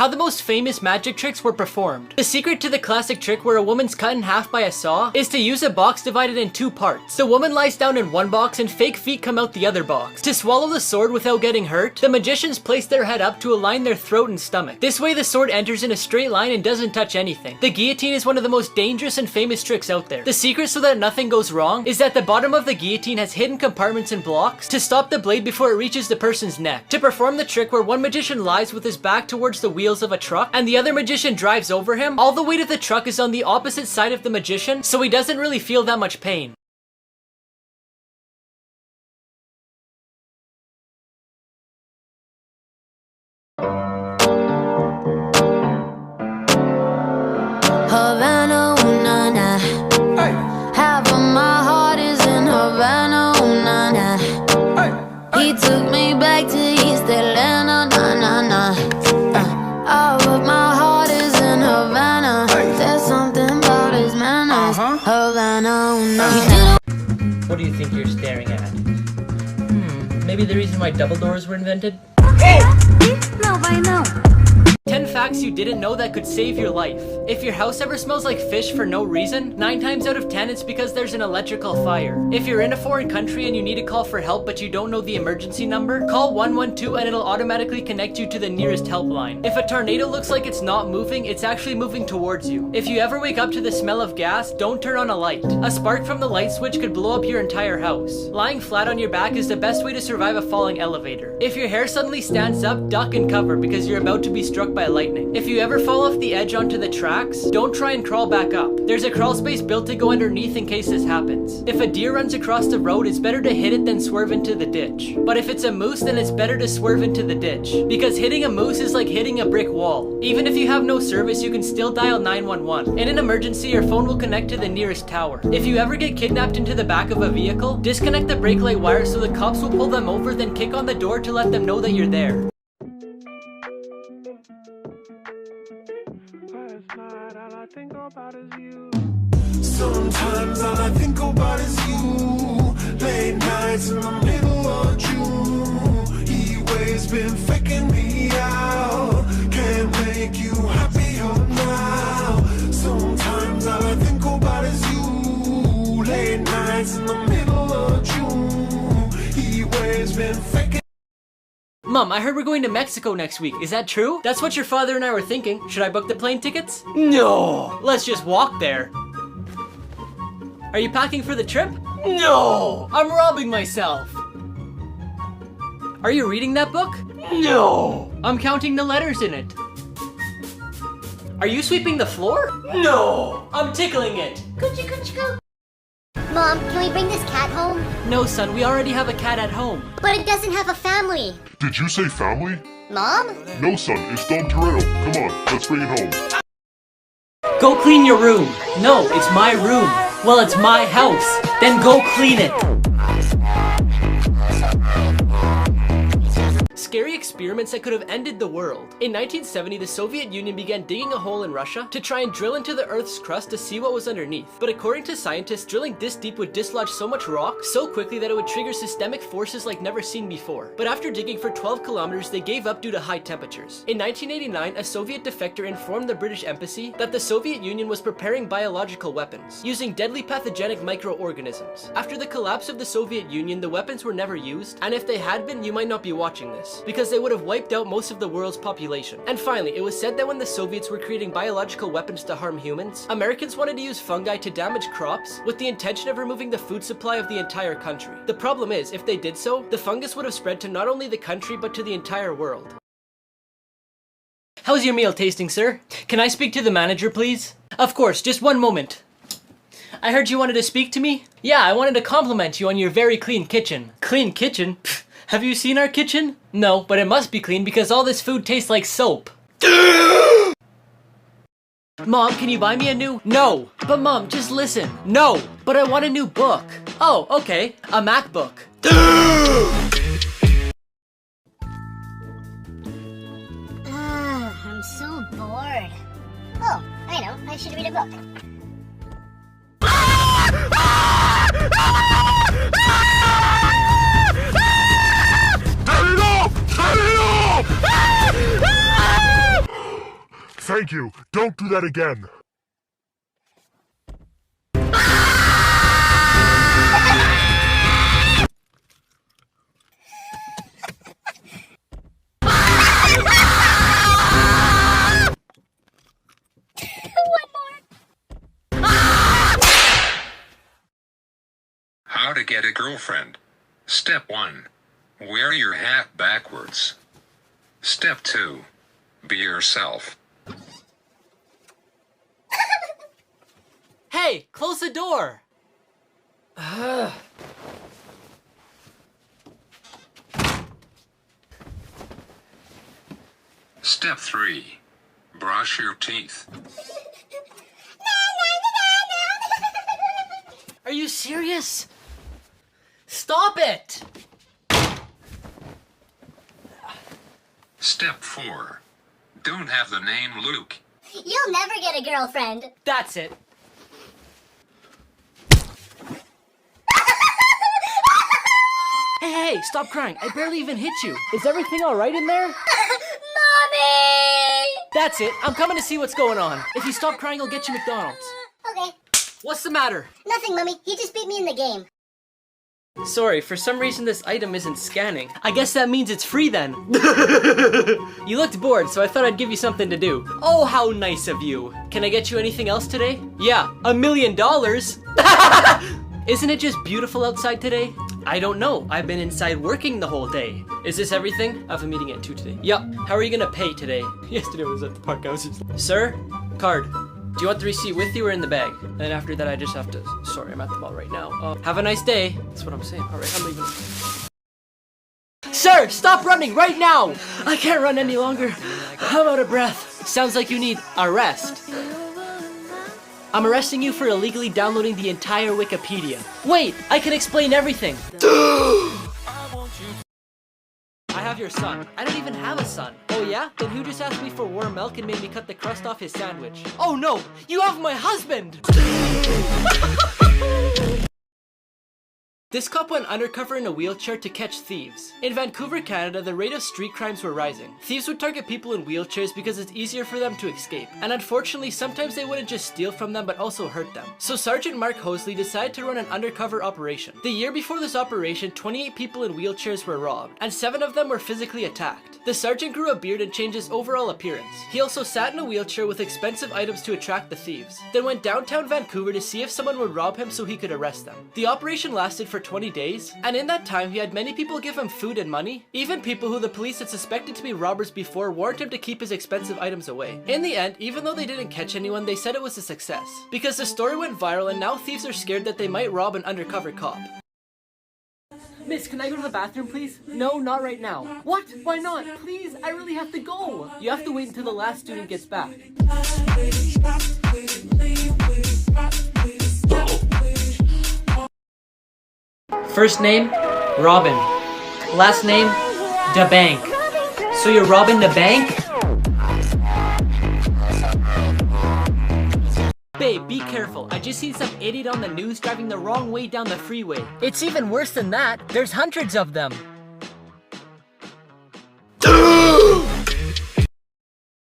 How the most famous magic tricks were performed. The secret to the classic trick where a woman's cut in half by a saw is to use a box divided in 2 parts. The woman lies down in one box and fake feet come out the other box. To swallow the sword without getting hurt, the magicians place their head up to align their throat and stomach. This way the sword enters in a straight line and doesn't touch anything. The guillotine is one of the most dangerous and famous tricks out there. The secret so that nothing goes wrong is that the bottom of the guillotine has hidden compartments and blocks to stop the blade before it reaches the person's neck. To perform the trick where one magician lies with his back towards the wheels of a truck and the other magician drives over him, all the weight of the truck is on the opposite side of the magician, so he doesn't really feel that much pain. Havana, ooh, na, na. Half of my heart is in Havana, ooh, na, na. He took me back to East Atlanta, na, na, na. All of my heart is in Havana. There's something about his manners. Havana, ooh, na, na. What do you think you're staring at? Maybe the reason why double doors were invented? No, I know. 10 facts you didn't know that could save your life. If your house ever smells like fish for no reason, 9 times out of 10 it's because there's an electrical fire. If you're in a foreign country and you need to call for help but you don't know the emergency number, call 112 and it'll automatically connect you to the nearest helpline. If a tornado looks like it's not moving, it's actually moving towards you. If you ever wake up to the smell of gas, don't turn on a light. A spark from the light switch could blow up your entire house. Lying flat on your back is the best way to survive a falling elevator. If your hair suddenly stands up, duck and cover because you're about to be struck by lightning. If you ever fall off the edge onto the tracks, don't try and crawl back up. There's a crawl space built to go underneath in case this happens. If a deer runs across the road, it's better to hit it than swerve into the ditch. But if it's a moose, then it's better to swerve into the ditch. Because hitting a moose is like hitting a brick wall. Even if you have no service, you can still dial 911. In an emergency, your phone will connect to the nearest tower. If you ever get kidnapped into the back of a vehicle, disconnect the brake light wire so the cops will pull them over, then kick on the door to let them know that you're there. Think about is you. Sometimes all I think about is you. Late nights in the middle of June. He always been faking me out. Can't make you happier now. Sometimes all I think about is you. Late nights in the middle of June. He always been faking. Mom, I heard we're going to Mexico next week. Is that true? That's what your father and I were thinking. Should I book the plane tickets? No! Let's just walk there. Are you packing for the trip? No! I'm robbing myself. Are you reading that book? No! I'm counting the letters in it. Are you sweeping the floor? No! I'm tickling it. Coochie coochie coo. Mom, can we bring this cat home? No, son, we already have a cat at home. But it doesn't have a family. Did you say family? Mom? No, son, it's Dom Toretto. Come on, let's bring it home. Go clean your room. No, it's my room. Well, it's my house. Then go clean it. Scary experiments that could have ended the world. In 1970, the Soviet Union began digging a hole in Russia to try and drill into the Earth's crust to see what was underneath. But according to scientists, drilling this deep would dislodge so much rock so quickly that it would trigger systemic forces like never seen before. But after digging for 12 kilometers, they gave up due to high temperatures. In 1989, a Soviet defector informed the British embassy that the Soviet Union was preparing biological weapons, using deadly pathogenic microorganisms. After the collapse of the Soviet Union, the weapons were never used, and if they had been, you might not be watching this, because they would have wiped out most of the world's population. And finally, it was said that when the Soviets were creating biological weapons to harm humans, Americans wanted to use fungi to damage crops with the intention of removing the food supply of the entire country. The problem is, if they did so, the fungus would have spread to not only the country but to the entire world. How's your meal tasting, sir? Can I speak to the manager, please? Of course, just one moment. I heard you wanted to speak to me? Yeah, I wanted to compliment you on your very clean kitchen. Clean kitchen? Pfft. Have you seen our kitchen? No, but it must be clean because all this food tastes like soap. Mom, can you buy me a new? No! But Mom, just listen. No! But I want a new book. Oh, okay. A MacBook. I'm so bored. Oh, I know. I should read a book. thank you. Don't do that again. How to get a girlfriend. Step 1. Wear your hat backwards. Step 2. Be yourself. Hey, close the door! Step 3. Brush your teeth. Are you serious? Stop it! Step 4. Don't have the name Luke. You'll never get a girlfriend. That's it. Hey, stop crying. I barely even hit you. Is everything alright in there? Mommy! That's it. I'm coming to see what's going on. If you stop crying, I'll get you McDonald's. Okay. What's the matter? Nothing, Mummy. He just beat me in the game. Sorry, for some reason this item isn't scanning. I guess that means it's free then. You looked bored, so I thought I'd give you something to do. Oh, how nice of you. Can I get you anything else today? Yeah, $1 million. Isn't it just beautiful outside today? I don't know. I've been inside working the whole day. Is this everything? I have a meeting at 2 today. Yup. How are you gonna pay today? Yesterday I was at the park. I was just... Sir? Card. Do you want the receipt with you or in the bag? And then after that, I just have to... Sorry, I'm at the mall right now. Have a nice day. That's what I'm saying. All right, I'm leaving. Sir, stop running right now! I can't run any longer. I'm out of breath. Sounds like you need arrest. I'm arresting you for illegally downloading the entire Wikipedia. Wait, I can explain everything. I have your son. I don't even have a son. Oh yeah? Then who just asked me for warm milk and made me cut the crust off his sandwich? Oh no! You have my husband! This cop went undercover in a wheelchair to catch thieves. In Vancouver, Canada, the rate of street crimes were rising. Thieves would target people in wheelchairs because it's easier for them to escape. And unfortunately, sometimes they wouldn't just steal from them but also hurt them. So Sergeant Mark Hosley decided to run an undercover operation. The year before this operation, 28 people in wheelchairs were robbed, and 7 of them were physically attacked. The sergeant grew a beard and changed his overall appearance. He also sat in a wheelchair with expensive items to attract the thieves, then went downtown Vancouver to see if someone would rob him so he could arrest them. The operation lasted for 20 days, and in that time he had many people give him food and money. Even people who the police had suspected to be robbers before warned him to keep his expensive items away. In the end, even though they didn't catch anyone, they said it was a success, because the story went viral and now thieves are scared that they might rob an undercover cop. Miss, can I go to the bathroom, please? No, not right now. What? Why not? Please, I really have to go. You have to wait until the last student gets back. First name, Robin. Last name, Da Bank. So you're robbing the bank? Babe, be careful. I just seen some idiot on the news driving the wrong way down the freeway. It's even worse than that. There's hundreds of them.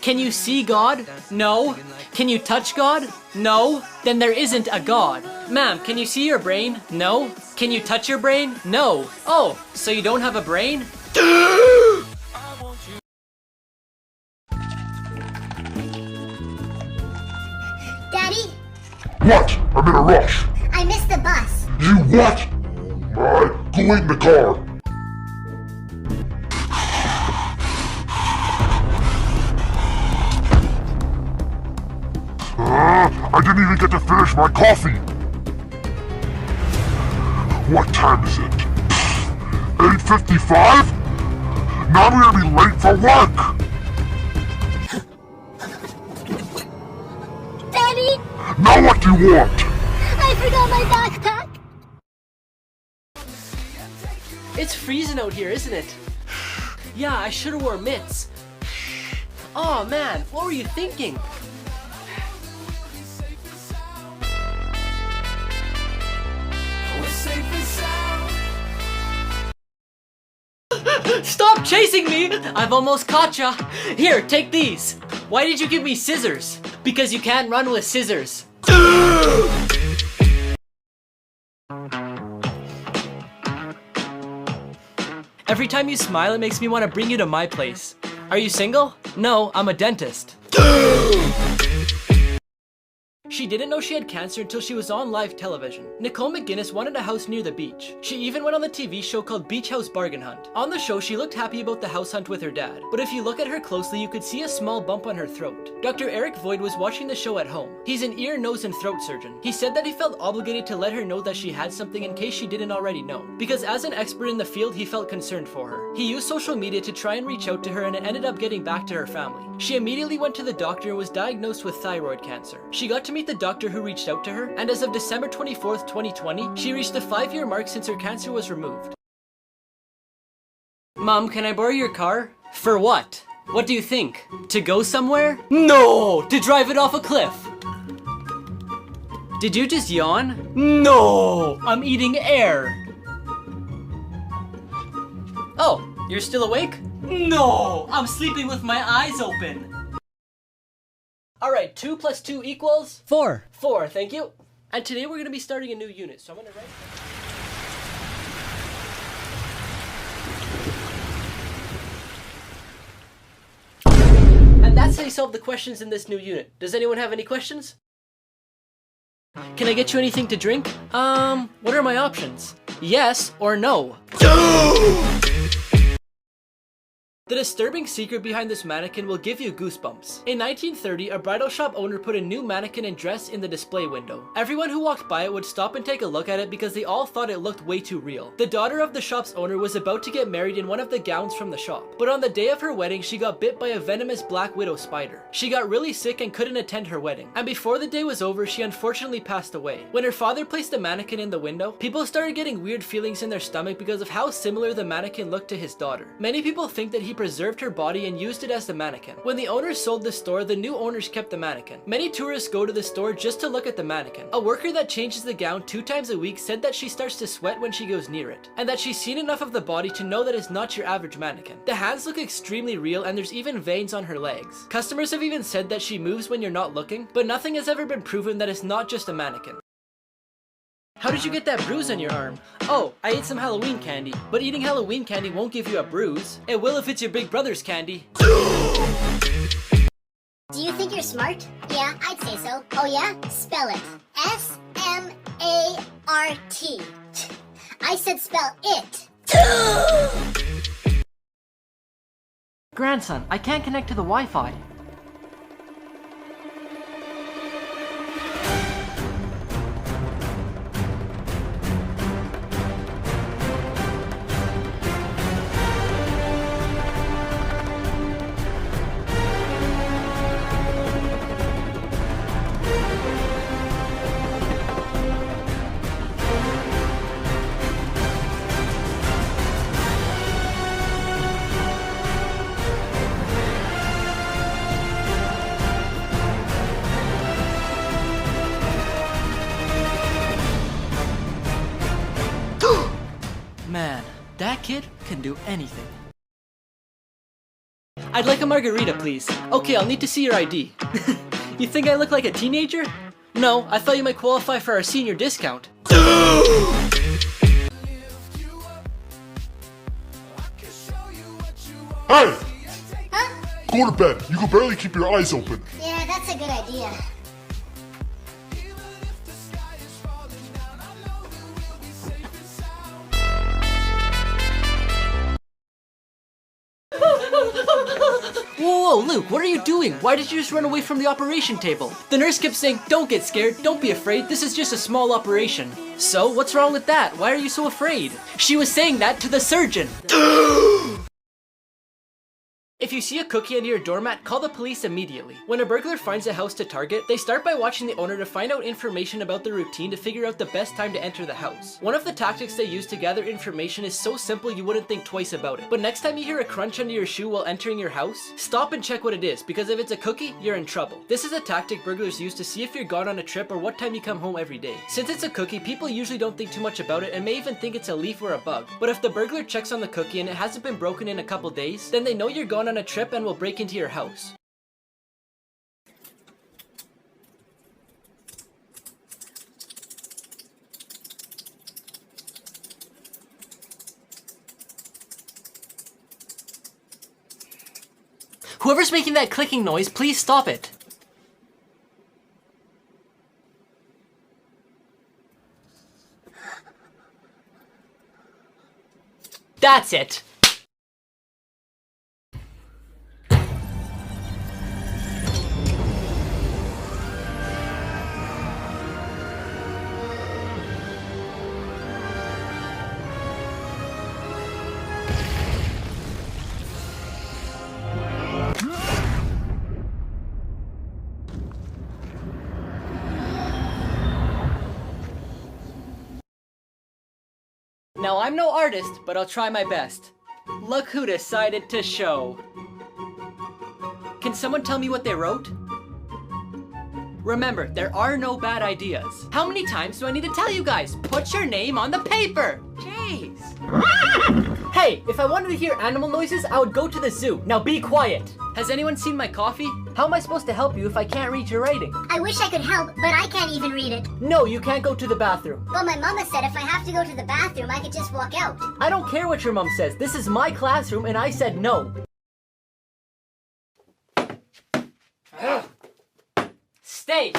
Can you see God? No. Can you touch God? No. Then there isn't a God. Ma'am, can you see your brain? No. Can you touch your brain? No. Oh, so you don't have a brain? Daddy, What? I'm in a rush. I missed the bus. You what? Alright, go wait in the car. I didn't even get to finish my coffee. What time is it? 8:55? Now I'm gonna be late for work. Daddy, Now what do you want? I forgot my backpack. It's freezing out here, isn't it? Yeah, I should've wore mitts. Oh man, what were you thinking? Stop chasing me! I've almost caught ya. Here, take these. Why did you give me scissors? Because you can't run with scissors. Every time you smile, it makes me want to bring you to my place. Are you single? No, I'm a dentist. She didn't know she had cancer until she was on live television. Nicole McGinnis wanted a house near the beach. She even went on the TV show called Beach House Bargain Hunt. On the show, she looked happy about the house hunt with her dad. But if you look at her closely, you could see a small bump on her throat. Dr. Eric Voigt was watching the show at home. He's an ear, nose, and throat surgeon. He said that he felt obligated to let her know that she had something in case she didn't already know. Because as an expert in the field, he felt concerned for her. He used social media to try and reach out to her, and it ended up getting back to her family. She immediately went to the doctor and was diagnosed with thyroid cancer. She got to meet the doctor who reached out to her, and as of December 24th, 2020, she reached the 5-year mark since her cancer was removed. Mom, can I borrow your car? For what? What do you think? To go somewhere? No! To drive it off a cliff! Did you just yawn? No! I'm eating air! Oh, you're still awake? No! I'm sleeping with my eyes open! Alright, 2 plus 2 equals? 4. 4, thank you. And today we're going to be starting a new unit, so I'm going to write... And that's how you solve the questions in this new unit. Does anyone have any questions? Can I get you anything to drink? What are my options? Yes or no? The disturbing secret behind this mannequin will give you goosebumps. In 1930, a bridal shop owner put a new mannequin and dress in the display window. Everyone who walked by it would stop and take a look at it because they all thought it looked way too real. The daughter of the shop's owner was about to get married in one of the gowns from the shop, but on the day of her wedding, she got bit by a venomous black widow spider. She got really sick and couldn't attend her wedding, and before the day was over, she unfortunately passed away. When her father placed the mannequin in the window, people started getting weird feelings in their stomach because of how similar the mannequin looked to his daughter. Many people think that he preserved her body and used it as the mannequin. When the owners sold the store, the new owners kept the mannequin. Many tourists go to the store just to look at the mannequin. A worker that changes the gown 2 times a week said that she starts to sweat when she goes near it, and that she's seen enough of the body to know that it's not your average mannequin. The hands look extremely real, and there's even veins on her legs. Customers have even said that she moves when you're not looking, but nothing has ever been proven that it's not just a mannequin. How did you get that bruise on your arm? Oh, I ate some Halloween candy. But eating Halloween candy won't give you a bruise. It will if it's your big brother's candy. Do you think you're smart? Yeah, I'd say so. Oh yeah? Spell it. S-M-A-R-T. I said spell it. Grandson, I can't connect to the Wi-Fi. Man, that kid can do anything. I'd like a margarita, please. Okay, I'll need to see your ID. You think I look like a teenager? No, I thought you might qualify for our senior discount. Hey! Huh? Go to bed. You can barely keep your eyes open. Yeah, that's a good idea. Whoa, Luke, what are you doing? Why did you just run away from the operation table? The nurse kept saying, don't get scared, don't be afraid, this is just a small operation. So, what's wrong with that? Why are you so afraid? She was saying that to the surgeon. If you see a cookie under your doormat, call the police immediately. When a burglar finds a house to target, they start by watching the owner to find out information about the routine to figure out the best time to enter the house. One of the tactics they use to gather information is so simple you wouldn't think twice about it. But next time you hear a crunch under your shoe while entering your house, stop and check what it is, because if it's a cookie, you're in trouble. This is a tactic burglars use to see if you're gone on a trip or what time you come home every day. Since it's a cookie, people usually don't think too much about it and may even think it's a leaf or a bug. But if the burglar checks on the cookie and it hasn't been broken in a couple days, then they know you're gone on a trip and will break into your house. Whoever's making that clicking noise, please stop it. That's it. Now, I'm no artist, but I'll try my best. Look who decided to show. Can someone tell me what they wrote? Remember, there are no bad ideas. How many times do I need to tell you guys? Put your name on the paper! Jeez. Hey, if I wanted to hear animal noises, I would go to the zoo. Now be quiet. Has anyone seen my coffee? How am I supposed to help you if I can't read your writing? I wish I could help, but I can't even read it. No, you can't go to the bathroom. Well, my mama said if I have to go to the bathroom, I could just walk out. I don't care what your mom says. This is my classroom and I said no. Stay!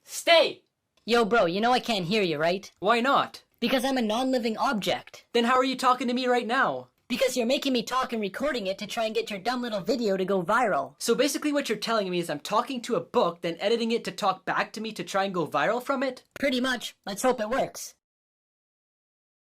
Stay! Yo, bro, you know I can't hear you, right? Why not? Because I'm a non-living object. Then how are you talking to me right now? Because you're making me talk and recording it to try and get your dumb little video to go viral. So basically what you're telling me is I'm talking to a book, then editing it to talk back to me to try and go viral from it? Pretty much. Let's hope it works.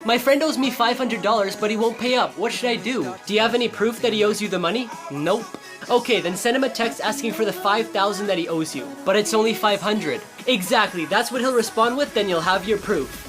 My friend owes me $500, but he won't pay up. What should I do? Do you have any proof that he owes you the money? Nope. Okay, then send him a text asking for the $5,000 that he owes you. But it's only $500. Exactly, that's what he'll respond with, then you'll have your proof.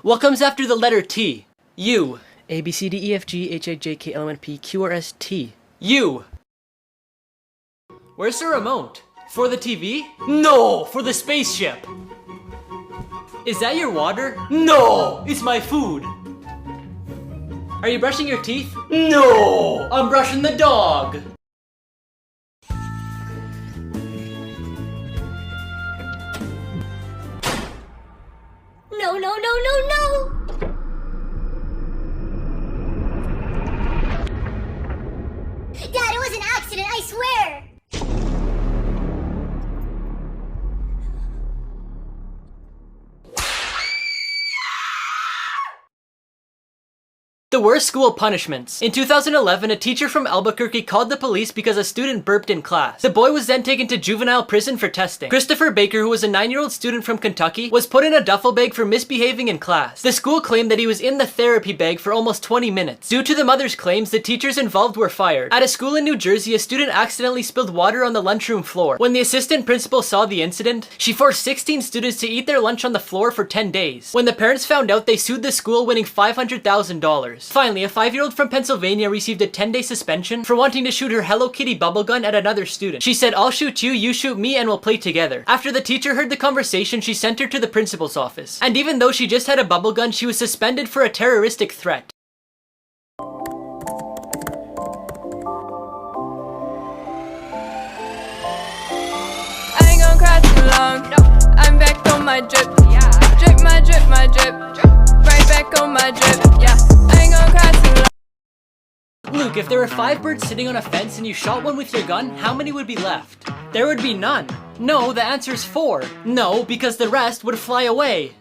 What comes after the letter T? U. A, B, C, D, E, F, G, H, I, J, K, L, M, N, P, Q, R, S, T. U. Where's the remote? For the TV? No, for the spaceship. Is that your water? No, it's my food. Are you brushing your teeth? No, I'm brushing the dog. No, no, no, no, no! Dad, it was an accident, I swear! The worst school punishments. In 2011, a teacher from Albuquerque called the police because a student burped in class. The boy was then taken to juvenile prison for testing. Christopher Baker, who was a 9-year-old student from Kentucky, was put in a duffel bag for misbehaving in class. The school claimed that he was in the therapy bag for almost 20 minutes. Due to the mother's claims, the teachers involved were fired. At a school in New Jersey, a student accidentally spilled water on the lunchroom floor. When the assistant principal saw the incident, she forced 16 students to eat their lunch on the floor for 10 days. When the parents found out, they sued the school, winning $500,000. Finally, a 5-year-old from Pennsylvania received a 10-day suspension for wanting to shoot her Hello Kitty bubble gun at another student. She said, "I'll shoot you, you shoot me, and we'll play together." After the teacher heard the conversation, she sent her to the principal's office. And even though she just had a bubble gun, she was suspended for a terroristic threat. I ain't gonna cry too long. I'm back on my drip. Drip my drip, my drip. Right back on my drip. Yeah. I ain't gonna cry too long. Luke, if there were 5 birds sitting on a fence and you shot one with your gun, how many would be left? There would be none. No, the answer's 4. No, because the rest would fly away.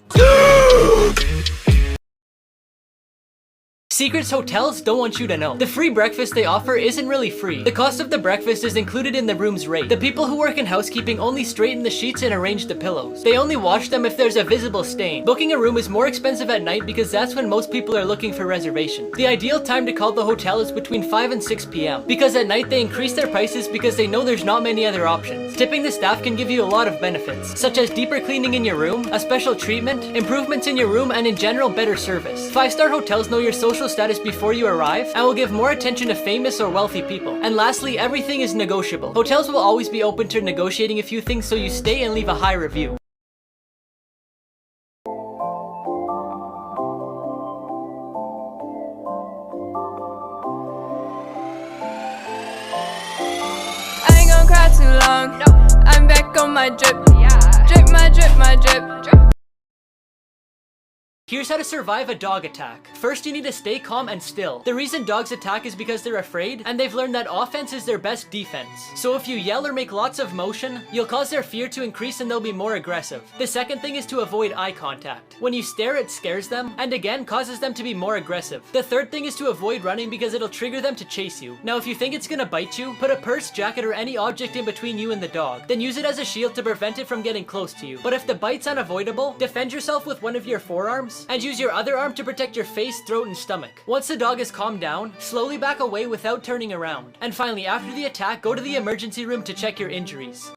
Secrets hotels don't want you to know. The free breakfast they offer isn't really free. The cost of the breakfast is included in the room's rate. The people who work in housekeeping only straighten the sheets and arrange the pillows. They only wash them if there's a visible stain. Booking a room is more expensive at night because that's when most people are looking for reservations. The ideal time to call the hotel is between 5 and 6 p.m. Because at night they increase their prices because they know there's not many other options. Tipping the staff can give you a lot of benefits, such as deeper cleaning in your room, a special treatment, improvements in your room, and in general better service. 5-star hotels know your social status before you arrive and will give more attention to famous or wealthy people. And lastly, everything is negotiable. Hotels will always be open to negotiating a few things, so you stay and leave a high review. too long. I'm back on my drip. Drip my drip, my drip. Here's how to survive a dog attack. First, you need to stay calm and still. The reason dogs attack is because they're afraid, and they've learned that offense is their best defense. So if you yell or make lots of motion, you'll cause their fear to increase and they'll be more aggressive. The second thing is to avoid eye contact. When you stare, it scares them, and again causes them to be more aggressive. The third thing is to avoid running because it'll trigger them to chase you. Now if you think it's gonna bite you, put a purse, jacket, or any object in between you and the dog. Then use it as a shield to prevent it from getting close to you. But if the bite's unavoidable, defend yourself with one of your forearms, and use your other arm to protect your face, throat, and stomach. Once the dog is calmed down, slowly back away without turning around. And finally, after the attack, go to the emergency room to check your injuries.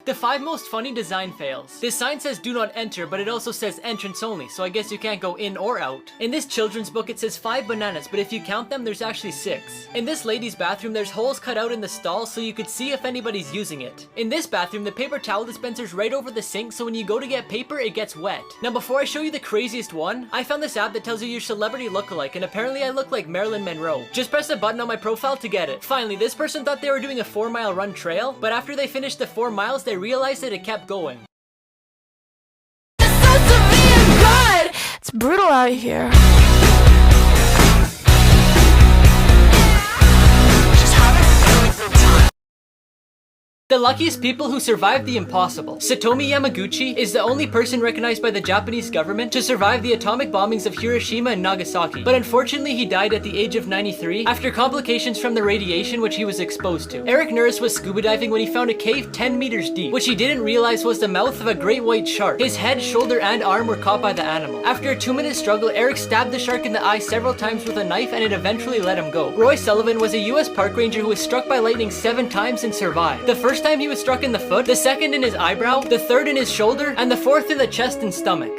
The 5 most funny design fails. This sign says do not enter, but it also says entrance only, so I guess you can't go in or out. In this children's book it says 5 bananas, but if you count them there's actually 6. In this lady's bathroom there's holes cut out in the stall so you could see if anybody's using it. In this bathroom the paper towel dispenser's right over the sink, so when you go to get paper it gets wet. Now before I show you the craziest one, I found this app that tells you your celebrity lookalike, and apparently I look like Marilyn Monroe. Just press a button on my profile to get it. Finally, this person thought they were doing a 4-mile run trail, but after they finished the 4 miles they realized that it kept going. It's brutal out here. The luckiest people who survived the impossible. Satomi Yamaguchi is the only person recognized by the Japanese government to survive the atomic bombings of Hiroshima and Nagasaki. But unfortunately he died at the age of 93 after complications from the radiation which he was exposed to. Eric Norris was scuba diving when he found a cave 10 meters deep, which he didn't realize was the mouth of a great white shark. His head, shoulder, and arm were caught by the animal. After a 2-minute struggle, Eric stabbed the shark in the eye several times with a knife and it eventually let him go. Roy Sullivan was a US park ranger who was struck by lightning 7 times and survived. The first time he was struck in the foot, the second in his eyebrow, the third in his shoulder, and the fourth in the chest and stomach.